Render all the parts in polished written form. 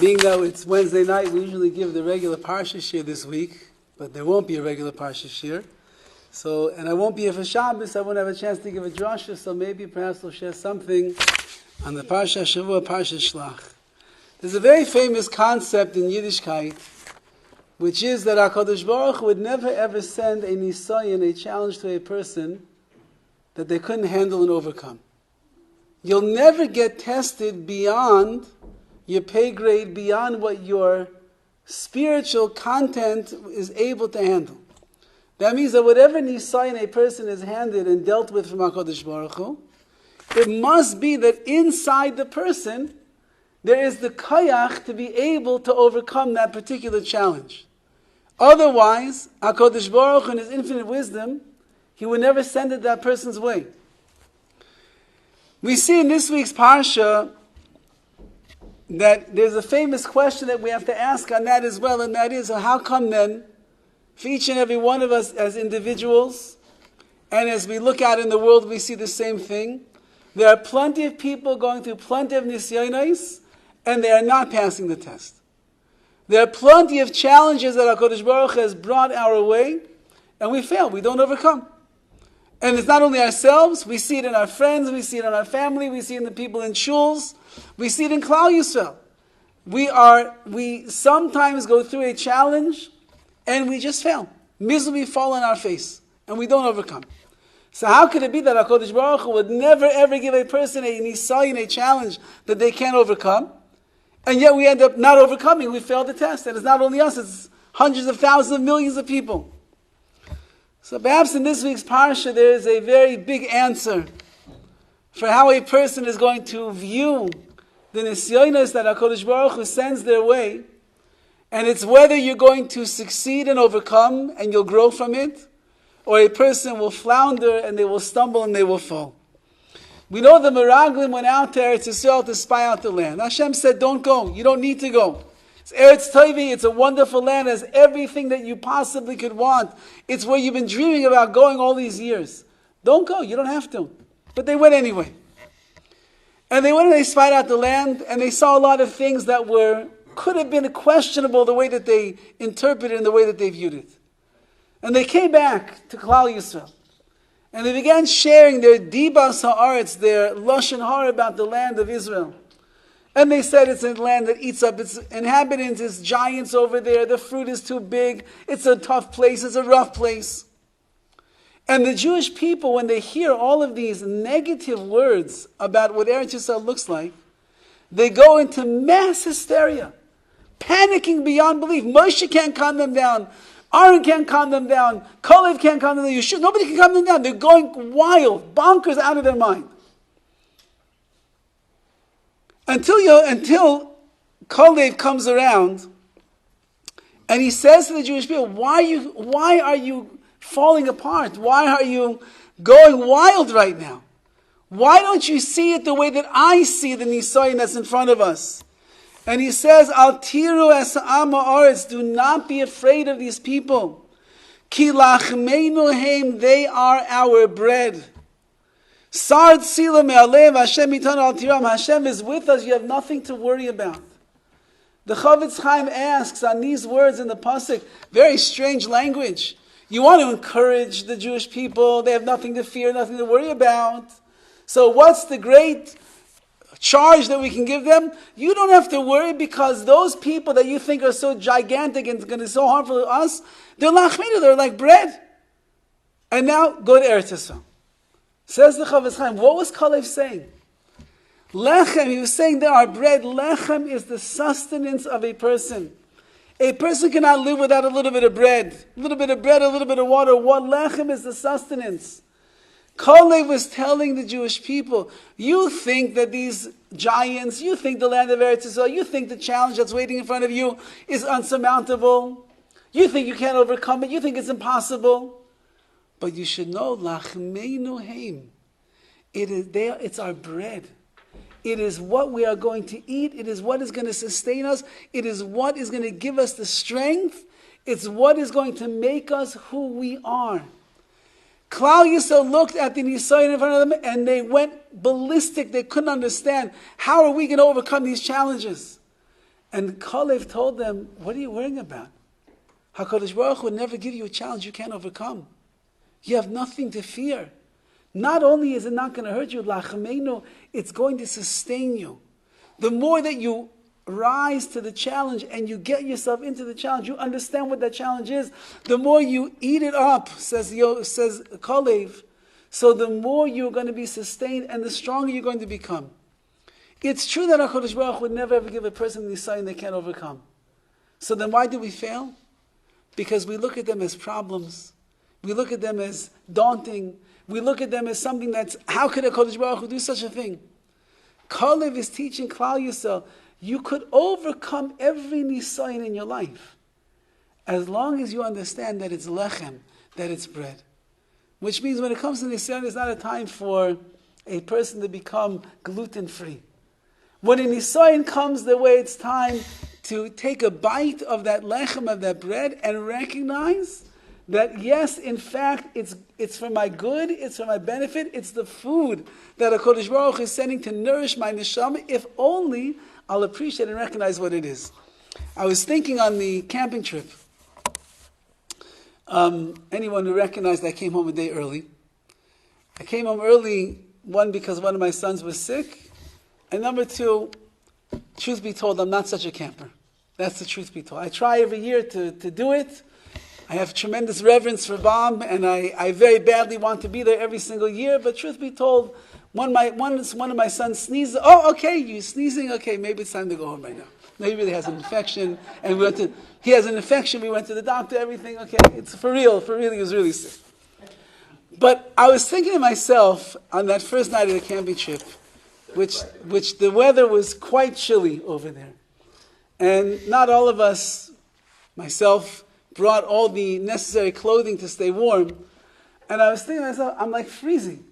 Being that it's Wednesday night, we usually give the regular Parshas Shir this week, but there won't be a regular Parshas Shir. So, and I won't be here for Shabbos, I won't have a chance to give a drasha, so maybe perhaps we'll share something on the Parsha Shavua, PARSHAS SHELACH. There's a very famous concept in Yiddishkeit, which is that HaKadosh Baruch Hu would never ever send a nisayon, a challenge to a person that they couldn't handle and overcome. You'll never get tested beyond your pay grade, beyond what your spiritual content is able to handle. That means that whatever nisayon a person is handed and dealt with from HaKadosh Baruch Hu, it must be that inside the person there is the kayach to be able to overcome that particular challenge. Otherwise, HaKadosh Baruch Hu in His infinite wisdom, He would never send it that person's way. We see in this week's Parsha that there's a famous question that we have to ask on that as well, and that is, how come then, for each and every one of us as individuals, and as we look out in the world, we see the same thing. There are plenty of people going through plenty of nisyonos, and they are not passing the test. There are plenty of challenges that HaKadosh Baruch Hu has brought our way, and we fail, we don't overcome. And it's not only ourselves, we see it in our friends, we see it in our family, we see it in the people in shuls, we see it in Klal Yisrael. We sometimes go through a challenge and we just fail. Miserably fall on our face and we don't overcome. So how could it be that HaKadosh Baruch Hu would never ever give a person a nisayon, a challenge that they can't overcome, and yet we end up not overcoming, we fail the test. And it's not only us, it's hundreds of thousands of millions of people. So perhaps in this week's Parsha there is a very big answer for how a person is going to view the nisyonos that HaKadosh Baruch Hu sends their way, and it's whether you're going to succeed and overcome and you'll grow from it, or a person will flounder and they will stumble and they will fall. We know the Meraglim went out to Eretz Yisrael to spy out the land. Hashem said, don't go, you don't need to go. It's Eretz Toivi, it's a wonderful land, it has everything that you possibly could want. It's where you've been dreaming about going all these years. Don't go, you don't have to. But they went anyway. And they went and they spied out the land, and they saw a lot of things that could have been questionable the way that they interpreted and the way that they viewed it. And they came back to Klal Yisrael. And they began sharing their dibas ha'aretz, their lashon hara about the land of Israel. And they said it's a land that eats up its inhabitants, it's giants over there, the fruit is too big, it's a tough place, it's a rough place. And the Jewish people, when they hear all of these negative words about what Eretz Yisrael looks like, they go into mass hysteria, panicking beyond belief. Moshe can't calm them down. Aaron can't calm them down. Kalev can't calm them down. Nobody can calm them down. They're going wild, bonkers, out of their mind. Until Kalev comes around, and he says to the Jewish people, why are you falling apart? Why are you going wild right now? Why don't you see it the way that I see the nisayon that's in front of us? And he says, Al tiru es ha'am ha'aretz, do not be afraid of these people. Ki lachmeinu heim, they are our bread. Sar tzila me'alev, Hashem itanu al tiram, Hashem is with us, you have nothing to worry about. The Chavetz Chaim asks on these words in the pasuk, very strange language. You want to encourage the Jewish people, they have nothing to fear, nothing to worry about. So what's the great charge that we can give them? You don't have to worry, because those people that you think are so gigantic and going to be so harmful to us, they're lachmina, they're like bread. And now go to Eretz Yisrael. Says the Chavetz Chaim, what was Kalev saying? Lechem, he was saying there are bread. Lechem is the sustenance of a person. A person cannot live without a little bit of bread. A little bit of bread, a little bit of water. What lechem is the sustenance. Kalev was telling the Jewish people, you think that these giants, you think the land of Eretz Yisrael, you think the challenge that's waiting in front of you is unsurmountable. You think you can't overcome it. You think it's impossible. But you should know, lachmeinu heim. It's our bread. It is what we are going to eat. It is what is going to sustain us. It is what is going to give us the strength. It's what is going to make us who we are. Klal Yisrael looked at the nisayon in front of them and they went ballistic. They couldn't understand, how are we going to overcome these challenges? And Kalev told them, what are you worrying about? HaKadosh Baruch Hu would never give you a challenge you can't overcome. You have nothing to fear. Not only is it not going to hurt you, Lachmeinu, it's going to sustain you. The more that you rise to the challenge and you get yourself into the challenge, you understand what that challenge is, the more you eat it up, says Kalev, so the more you're going to be sustained and the stronger you're going to become. It's true that HaKadosh Baruch Hu would never ever give a person the sign they can't overcome. So then why do we fail? Because we look at them as problems. We look at them as daunting. We look at them as something that's, how could HaKadosh Baruch Hu do such a thing? Kalev is teaching Klal Yisrael, you could overcome every nisayon in your life as long as you understand that it's lechem, that it's bread. Which means when it comes to nisayon, it's not a time for a person to become gluten-free. When a nisayon comes the way it's time to take a bite of that lechem, of that bread, and recognize that yes, in fact, it's for my good, it's for my benefit, it's the food that HaKadosh Baruch Hu is sending to nourish my neshama, if only I'll appreciate and recognize what it is. I was thinking on the camping trip, anyone who recognized I came home a day early. I came home early, one, because one of my sons was sick, and number two, truth be told, I'm not such a camper. That's the truth be told. I try every year to do it. I have tremendous reverence for Bam, and I very badly want to be there every single year, but truth be told, one of my sons sneezes. Oh, okay, you sneezing? Okay, maybe it's time to go home right now. Maybe he has an infection, and he has an infection, we went to the doctor, everything, okay, it's for real, he was really sick. But I was thinking to myself, on that first night of the camping trip, which the weather was quite chilly over there. And not all of us, myself, brought all the necessary clothing to stay warm. And I was thinking to myself, I'm like freezing.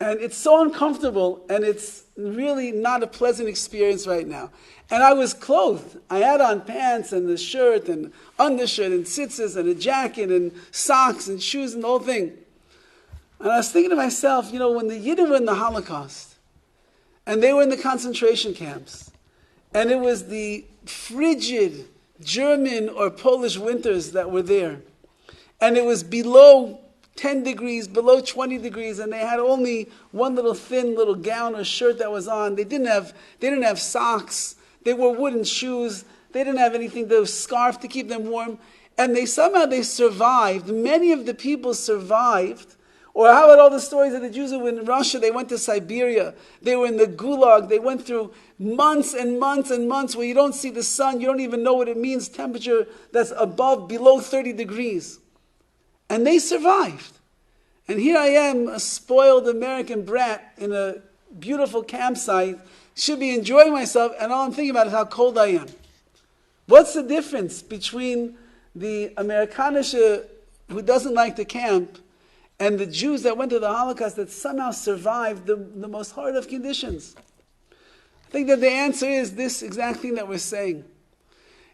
And it's so uncomfortable, and it's really not a pleasant experience right now. And I was clothed. I had on pants and the shirt and undershirt and tzitzis and a jacket and socks and shoes and the whole thing. And I was thinking to myself, when the Yidden were in the Holocaust, and they were in the concentration camps, and it was the frigid German or Polish winters that were there, and it was below 10 degrees, below 20 degrees, and they had only one little thin little gown or shirt that was on. They didn't have socks. They wore wooden shoes. They didn't have anything, the scarf to keep them warm. And they survived. Many of the people survived. Or how about all the stories of the Jews who were in Russia? They went to Siberia. They were in the Gulag. They went through months and months and months where you don't see the sun. You don't even know what it means, temperature that's below 30 degrees. And they survived. And here I am, a spoiled American brat in a beautiful campsite, should be enjoying myself, and all I'm thinking about is how cold I am. What's the difference between the Amerikanische who doesn't like to camp and the Jews that went to the Holocaust that somehow survived the most hard of conditions? I think that the answer is this exact thing that we're saying,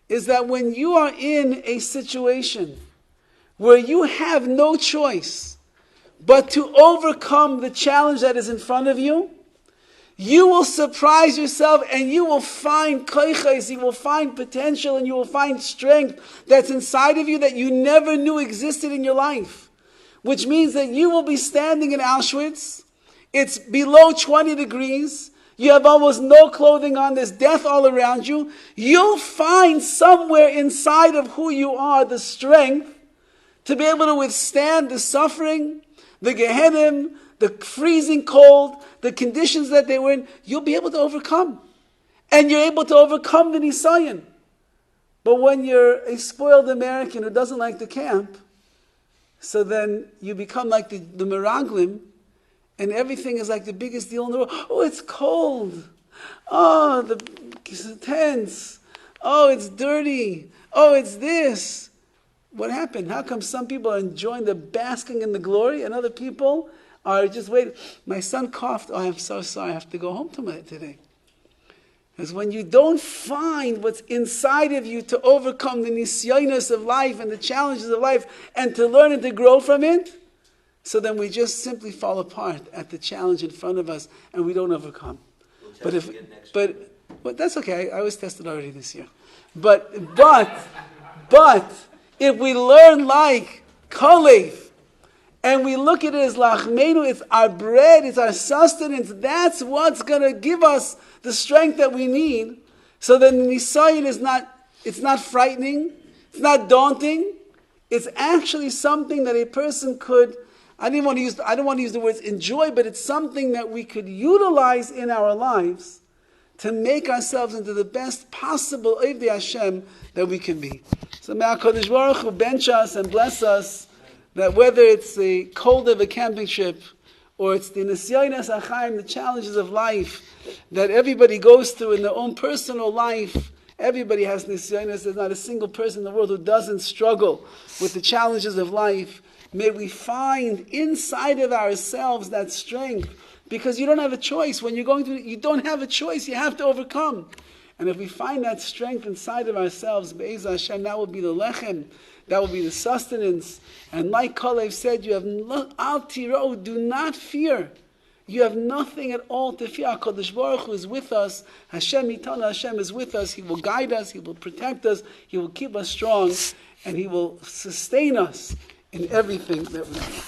is that when you are in a situation where you have no choice but to overcome the challenge that is in front of you, you will surprise yourself and you will find koiches, you will find potential, and you will find strength that's inside of you that you never knew existed in your life. Which means that you will be standing in Auschwitz, it's below 20 degrees, you have almost no clothing on, there's death all around you. You'll find somewhere inside of who you are the strength to be able to withstand the suffering, the Gehennim, the freezing cold, the conditions that they were in. You'll be able to overcome. And you're able to overcome the Nisayan. But when you're a spoiled American who doesn't like to camp, so then you become like the Meraglim, and everything is like the biggest deal in the world. Oh, it's cold. Oh, the tents. Oh, it's dirty. Oh, it's this. What happened? How come some people are enjoying the basking in the glory and other people are just waiting? My son coughed. Oh, I'm so sorry. I have to go home today. Because when you don't find what's inside of you to overcome the nisyonos of life and the challenges of life and to learn and to grow from it, so then we just simply fall apart at the challenge in front of us and we don't overcome. But that's okay. I was tested already this year. But if we learn like Kalev, and we look at it as lachmeinu, it's our bread, it's our sustenance, that's what's going to give us the strength that we need. So then Nisayan it's not frightening, it's not daunting, it's actually something that a person could, I don't want to use the words enjoy, but it's something that we could utilize in our lives to make ourselves into the best possible Ovdei Hashem that we can be. So may HaKadosh Baruch Hu bench us and bless us, that whether it's the cold of a camping trip, or it's the Nisyonos HaChaim, the challenges of life that everybody goes through in their own personal life. Everybody has Nisyonos. There's not a single person in the world who doesn't struggle with the challenges of life. May we find inside of ourselves that strength, because you don't have a choice. When you're going through, you don't have a choice. You have to overcome. And if we find that strength inside of ourselves, Be'ez Hashem, that will be the lechem, that will be the sustenance. And like Kalev said, you have al tiro, do not fear. You have nothing at all to fear. HaKadosh Baruch Hu is with us. Hashem Itana, Hashem is with us. He will guide us. He will protect us. He will keep us strong. And He will sustain us in everything that we do.